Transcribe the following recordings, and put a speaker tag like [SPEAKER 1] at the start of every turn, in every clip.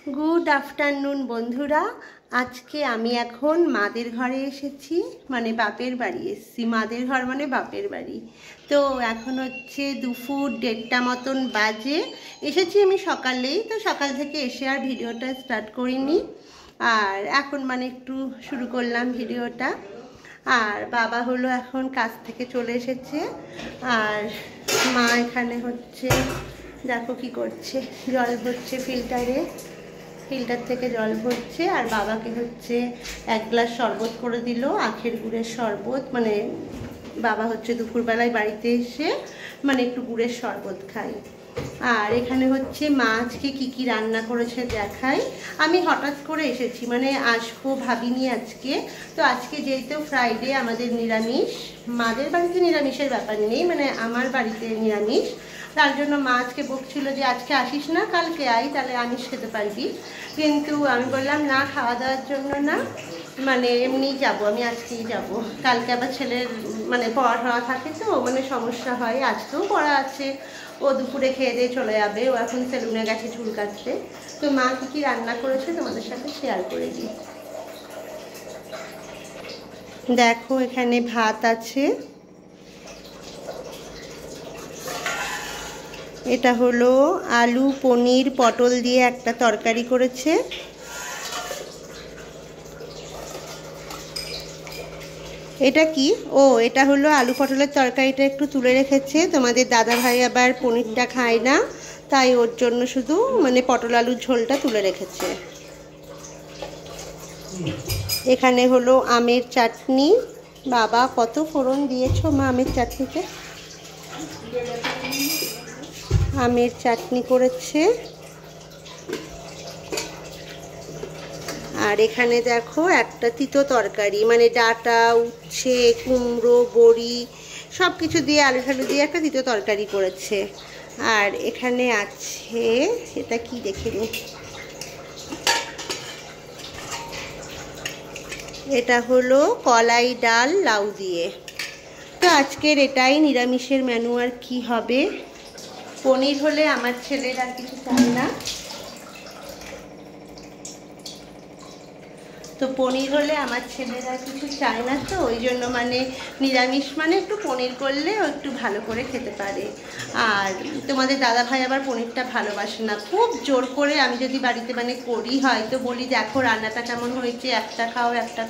[SPEAKER 1] Good afternoon বন্ধুরা। আজকে আমি এখন মাদের ঘরে এসেছি, মানে বাপের বাড়ি এসেছি। মাদের ঘর মানে বাপের বাড়ি। তো এখন হচ্ছে দুপুর 1:30 মতন বাজে। এসেছি আমি সকালেই, তো সকাল থেকে এসে আর ভিডিওটা স্টার্ট করিনি, আর এখন মানে একটু শুরু করলাম ভিডিওটা। আর বাবা হলো এখন কাজ থেকে চলে এসেছে, আর মা এখানে হচ্ছে দেখো কি করছে, জল ভরছে ফিল্টার থেকে জল ভরছে। আর বাবাকে হচ্ছে 1 গ্লাস শরবত করে দিল, আখের গুড়ের শরবত। মানে বাবা হচ্ছে দুপুরবেলায় বাড়িতে এসে মানে একটু গুড়ের শরবত খাই। আর এখানে হচ্ছে মা আজকে কী রান্না করেছে দেখাই। আমি হঠাৎ করে এসেছি, মানে আসবো ভাবিনি আজকে। তো আজকে যেহেতু ফ্রাইডে আমাদের নিরামিষ, মাদের বাড়িতে নিরামিষের ব্যাপার নেই, মানে আমার বাড়িতে নিরামিষ। তার জন্য মা আজকে বকছিল যে আজকে আসিস না, কালকে আই, তাহলে আমিষ খেতে পারবি। কিন্তু আমি বললাম না, খাওয়া দাওয়ার জন্য না, মানে এমনিই যাবো, আমি আজকেই যাব। কালকে আবার ছেলের মানে পড়া থাকে, তো মানে সমস্যা হয়। আজকেও পড়া আছে, ও দুপুরে খেয়ে দিয়ে চলে যাবে, ও এখন সেলুনে গেছে চুল কাটতে। তো মা কী রান্না করেছে তোমাদের সাথে শেয়ার করে দিই। দেখো এখানে ভাত আছে, এটা হলো আলু পনির পটল দিয়ে একটা তরকারি করেছে। এটা কি? ও, এটা হলো আলু পটলের তরকারিটা একটু তুলে রেখেছে। তোমাদের দাদা ভাই আবার পনিরটা খায় না, তাই ওর জন্য শুধু মানে পটল আলুর ঝোলটা তুলে রেখেছে। এখানে হলো আমের চাটনি। বাবা কত ফোড়ন দিয়েছো মা আমের চাটনিতে। আমের চাটনি করেছে। আর এখানে দেখো একটা তিতো তরকারি, মানে ডাঁটা উচ্ছে কুমড়ো বড়ি সব কিছু দিয়ে আলু ঠালু দিয়ে একটা তিতো তরকারি করেছে। আর এখানে আছে, এটা কি দেখে নি, এটা হলো কলাই ডাল লাউ দিয়ে। তো আজকের এটাই নিরামিষের মেনু। আর কি হবে, পনির হলে আমার ছেলের আর কিছু চাই না। তো পনির হলে আমার ছেলেরা কিছু চায় না, তো ওই জন্য মানে নিরামিষ মানে একটু পনির করলে ও একটু ভালো করে খেতে পারে। আর তোমাদের দাদা ভাই আবার পনিরটা ভালোবাসে না, খুব জোর করে আমি যদি বাড়িতে মানে করি হয়তো বলি দেখো রান্নাটা কেমন হয়েছে, একটা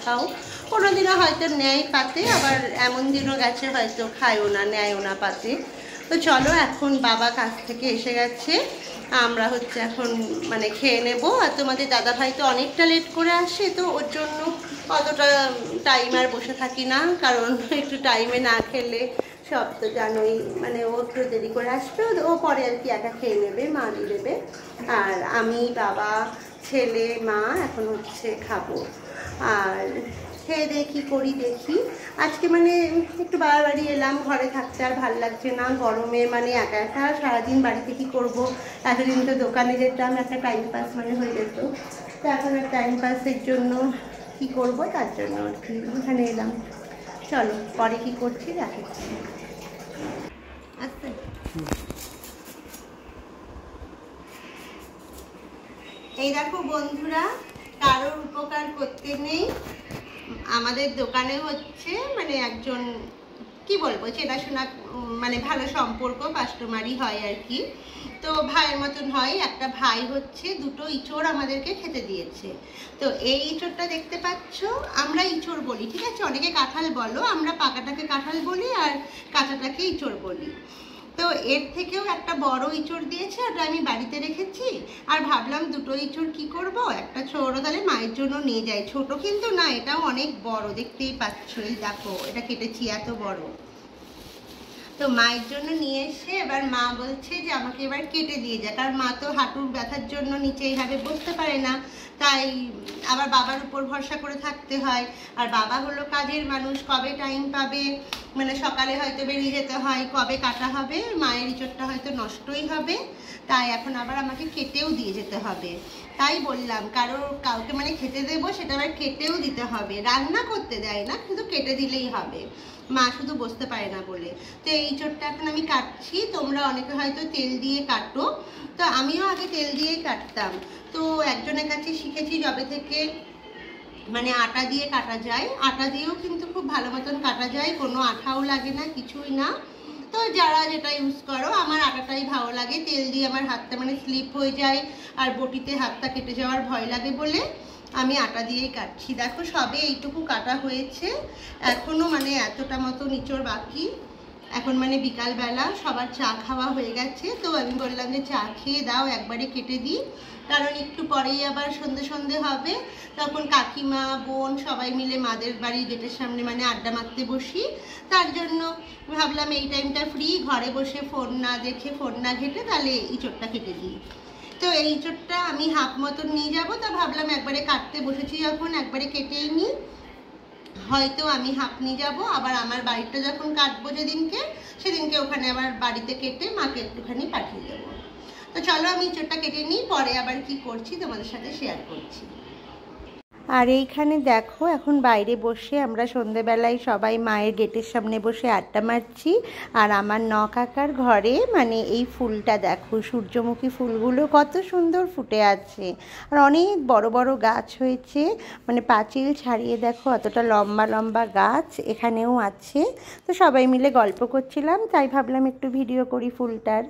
[SPEAKER 1] খাও। কোনোদিনও হয়তো নেয় পাতে, আবার এমন দিনও গেছে হয়তো খায়ও না, নেয়ও না পাতে। তো চলো, এখন বাবা কাজ থেকে এসে গেছে, আমরা হচ্ছে এখন মানে খেয়ে নেব। আর তোমাদের দাদা ভাই তো অনেকটা লেট করে আসে, তো ওর জন্য অতটা টাইম আর বসে থাকি না, কারণ একটু টাইমে না খেলে সব তো জানোই, মানে ও একটু দেরি করে আসবে, ও পরে আর কি একা খেয়ে নেবে, মা দিয়ে দেবে। আর আমি বাবা ছেলে মা এখন হচ্ছে খাবো। আর খেয়ে দিয়ে কী করি দেখি। আজকে মানে একটু বাড়ি এলাম, ঘরে থাকতে আর ভালো লাগছে না গরমে, মানে একা সারাদিন বাড়িতে কী করবো। এতদিন তো দোকানে যেতাম, একটা টাইম পাস মানে হয়ে যেত। তো এখন আর টাইম পাসের জন্য কি করব, তার জন্য আর কি এখানে এলাম। চলো পরে কি করছি দেখাচ্ছি। আচ্ছা, এই দেখো বন্ধুরা, কারোর উপকার করতে নেই। আমাদের দোকানে হচ্ছে মানে একজন কি বলবো চেনাশোনা, মানে ভালো সম্পর্ক, কাস্টমারই হয় আর কি। তো ভাইয়ের মতন হয়। একটা ভাই হচ্ছে 2টো ইঁচড় আমাদেরকে খেতে দিয়েছে। তো এই ইঁচড়টা দেখতে পাচ্ছ, আমরা ইঁচড় বলি, ঠিক আছে, অনেকে কাঁঠাল বলো, আমরা পাকাটাকে কাঁঠাল বলি আর কাঁচাটাকে ইঁচড় বলি। তো এর থেকেও একটা বড় ইঁচড় দিয়েছে, ওটা আমি বাড়িতে রেখেছি। আর ভাবলাম 2টো ইঁচড় কি করব, একটা ছোট তাহলে মায়ের জন্য নিয়ে যাই। ছোট কিন্তু না, এটাও অনেক বড়, দেখতেই পাচ্ছ, এই দেখো এটা কেটেছি এত বড়। তো মায়ের জন্য নিয়ে এসে এবার মা বলছে যে আমাকে এবার কেটে দিয়ে যা, কারণ মা তো হাঁটুর ব্যথার জন্য নিচে এইভাবে বসতে পারে না, তাই আবার বাবার উপর ভরসা করে থাকতে হয়। আর বাবা হলো কাজের মানুষ, কবে টাইম পাবে, মানে সকালে হয়তো বেরিয়ে যেতে হয়, কবে কাটা হবে, মায়ের ইঁচড়টা হয়তো নষ্টই হবে। তাই এখন আবার আমাকে কেটেও দিয়ে যেতে হবে। তাই বললাম কাউকে মানে খেতে দেবো, সেটা আবার কেটেও দিতে হবে। রান্না করতে দেয় না, কিন্তু কেটে দিলেই হবে, মা শুধু বসতে পারে না বলে। তো এই ইঁচড়টা এখন আমি কাটছি। তোমরা অনেকে হয়তো তেল দিয়ে কাটো, তো আমিও আগে তেল দিয়েই কাটতাম। তো একজনের কাছে শিখেছি যবে থেকে মানে আটা দিয়ে কাটা যায়, আটা দিয়েও কিন্তু খুব ভালো মতন কাটা যায়, কোনো আঠাও লাগে না, কিছুই না। তো যারা যেটা ইউজ করো, আমার আটাটাই ভালো লাগে। তেল দিয়ে আমার হাতটা মানে স্লিপ হয়ে যায়, আর বটিতে হাতটা কেটে যাওয়ার ভয় লাগে বলে আমি আটা দিয়েই কাটছি। দেখো সবে এইটুকু কাটা হয়েছে, এখনো মানে এতটা মতো ইঁচড় বাকি। এখন মানে বিকালবেলা সবার চা খাওয়া হয়ে গেছে, তো আমি বললাম যে চা খেয়ে দাও, একবারে কেটে দিই, কারণ একটু পরেই আবার সন্ধে সন্ধে হবে। তখন কাকিমা বোন সবাই মিলে মাদের বাড়ি গেটের সামনে মানে আড্ডা মারতে বসি। তার জন্য ভাবলাম এই টাইমটা ফ্রি, ঘরে বসে ফোন না দেখে ফোন না ঘেটে তাহলে ইঁচড়টা কেটে দিই। তো এই ইঁচড়টা আমি হাফ মতন নিয়ে যাবো, তা ভাবলাম একবারে কাটতে বসেছি যখন একবারে কেটেই নিই। হয়তো আমি হাফ নিয়ে যাবো, আবার আমার বাড়িটা যখন কাটবো সেদিনকে ওখানে আবার বাড়িতে কেটে মাকে একটুখানি পাঠিয়ে দেবো। তো চলো আমি ইঁচড়টা কেটে নিই, পরে আবার কি করছি তোমাদের সাথে শেয়ার করছি। আর এইখানে দেখো এখন বাইরে বসে আমরা সন্ধেবেলায় সবাই মায়ের গেটের সামনে বসে আড্ডা মারছি। আর আমার কাকার ঘরে মানে এই ফুলটা দেখো, সূর্যমুখী ফুলগুলো কত সুন্দর ফুটে আছে, আর অনেক বড় বড় গাছ হয়েছে, মানে পাঁচিল ছাড়িয়ে দেখো অতটা লম্বা লম্বা গাছ এখানেও আছে। তো সবাই মিলে গল্প করছিলাম, তাই ভাবলাম একটু ভিডিও করি ফুলটার।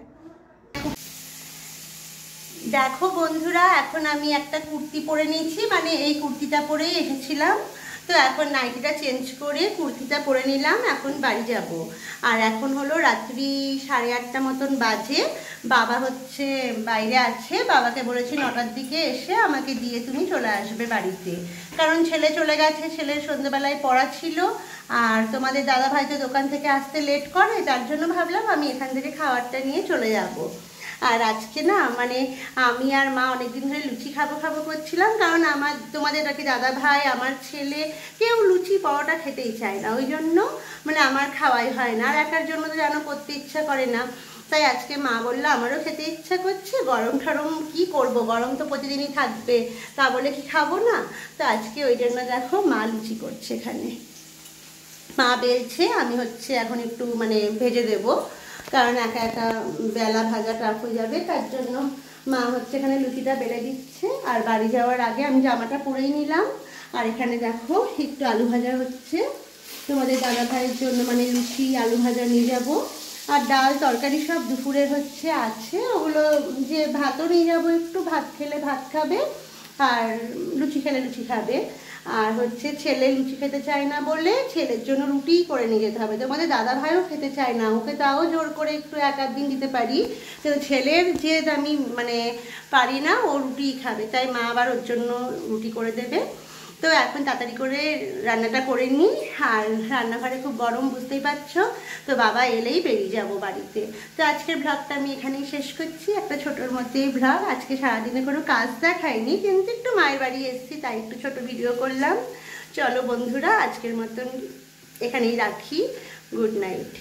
[SPEAKER 1] দেখো বন্ধুরা, এখন আমি একটা কুর্তি পরে নিয়েছি, মানে এই কুর্তিটা পরেই এসেছিলাম। তো এখন নাইটিটা চেঞ্জ করে কুর্তিটা পরে নিলাম, এখন বাড়ি যাব। আর এখন হলো রাত্রি 8:30 মতন বাজে। বাবা হচ্ছে বাইরে আছে, বাবাকে বলেছি 9টার দিকে এসে আমাকে দিয়ে তুমি চলে আসবে বাড়িতে, কারণ ছেলে চলে গেছে, ছেলের সন্ধ্যেবেলায় পড়া ছিল। আর তোমাদের দাদা ভাই তো দোকান থেকে আসতে লেট করে, তার জন্য ভাবলাম আমি এখান থেকে খাবারটা নিয়ে চলে যাব। আর আজকে না মানে আমি আর মা অনেকদিন ধরে লুচি খাবো করছিলাম, কারণ তোমাদের আর কি দাদা ভাই আমার ছেলে কেউ লুচি পরোটা খেতেই চায় না, ওই জন্য মানে আমার খাওয়াই হয় না। আর একার জন্য তো যেন করতে ইচ্ছা করে না, তাই আজকে মা বললো আমারও খেতে ইচ্ছা করছে, গরম ঠরম কি করব, গরম তো প্রতিদিনই থাকবে, তা বলে কি খাবো না। তো আজকে ওই জন্য দেখো মা লুচি করছে, এখানে মা বেলছে, আমি হচ্ছে এখন একটু মানে ভেজে দেবো, কারণ একা একা বেলা ভাজা টাফ হয়ে যাবে, তার জন্য মা হচ্ছে এখানে লুচিটা বেলে দিচ্ছে। আর বাড়ি যাওয়ার আগে আমি জামাটা পরেই নিলাম। আর এখানে দেখো একটু আলু ভাজা হচ্ছে, তোমাদের দাদা ভাইয়ের জন্য মানে লুচি আলু ভাজা নিয়ে যাবো। আর ডাল তরকারি সব দুপুরের হচ্ছে আছে, ওগুলো যে ভাতও নিয়ে যাবো, একটু ভাত খেলে ভাত খাবে, আর লুচি খেলে লুচি খাবে। আর হচ্ছে ছেলে লুচি খেতে চায় না বলে ছেলের জন্য রুটিই করে নিয়ে যেতে হবে। তোমাদের দাদা ভাইও খেতে চায় না, ওকে তাও জোর করে একটু এক আধ দিন দিতে পারি, কিন্তু ছেলের যে আমি মানে পারি না, ও রুটিই খাবে, তাই মা আবার ওর জন্য রুটি করে দেবে। তো এখন তাড়াতাড়ি করে রান্নাটা করে নিই, আর রান্নাঘরে খুব গরম বুঝতেই পারছো। তো বাবা এলেই বেরিয়ে যাব বাড়িতে। তো আজকের ব্লগটা আমি এখানেই শেষ করছি, একটা ছোটোর মধ্যেই ব্লগ। আজকে সারাদিনে কোনো কাজ দেখাইনি, কিন্তু একটু মায়ের বাড়ি এসেছি, তাই একটু ছোট ভিডিও করলাম। চলো বন্ধুরা, আজকের মতন এখানেই রাখি, গুড নাইট।